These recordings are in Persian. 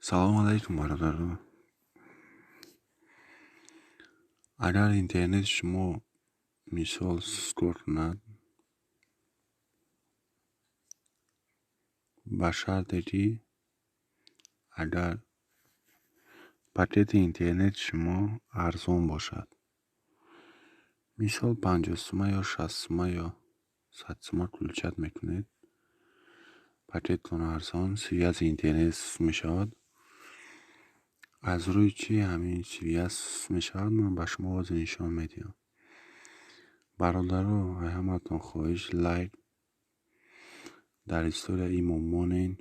سلام علیکم برادران. اگر اینترنت شما مثال سکور کند به شرطی اگر پکت اینترنت شما ارزان باشد، مثال 50 تومن یا 60 تومن یا 100 تومن کلچت میکنید، پکتتون ارزان سوی از اینترنت میشود. از روی چی همین سوی از میشود من به شما از نشان میدیم. برادران همتون خواهش لایک در استوری ایمون مونین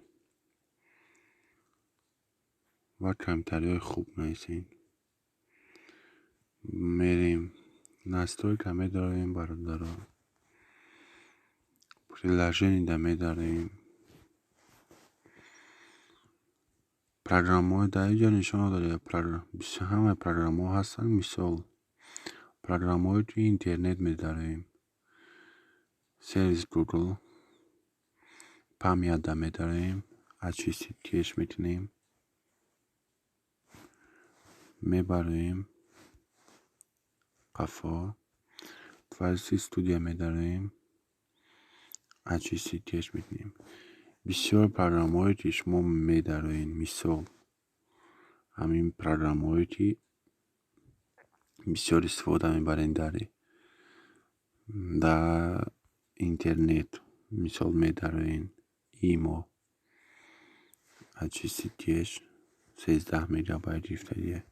و کمتری های خوب نیستین. میریم نستوری که میداریم برادران، پریلژن ده میداریم، پروگرام های در اینجا نشان داره. همه پروگرام ها هستن. مثال پروگرام های توی اینترنت میداریم، سرویس گوگل پامیاد ده میداریم، از چی سیتیش میتونیم میبریم قفا فارسی استودیو میداریم، از چی سیتیش میتونیم. بسیار پروگرام هایی که شما میدارین، مثال همین پروگرام هایی که بسیار استفاده میبرین در اینترنت، مثال میدارین ایمو HTTPS 13 مگابایت گرفتاریه،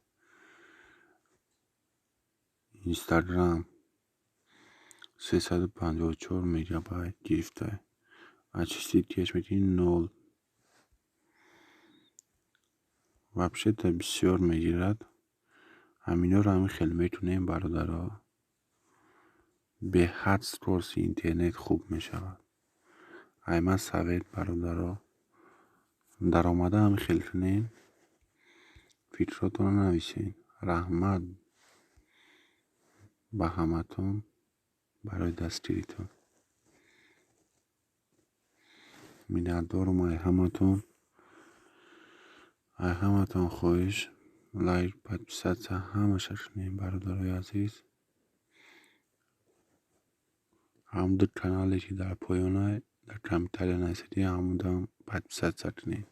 اینستاگرام 354 مگابایت گرفته، HTTPS میتونین 0 وبسایت بسیار میگیرد. همینا رو همین خیلی میتونیم برادرها به حد کورس اینترنت خوب میشود. ایما سوید برادرها در آمده همین خیلی کنین، فیلتراتون رو نویسین. رحمت به همتون برای دستگیریتون. میدردارم ای همتون خواهش لایک پد سطح همه شکنین برادرای عزیز. هم دو کانالی که در پایانه در کمتر نسیدی همون پد سطح کنین.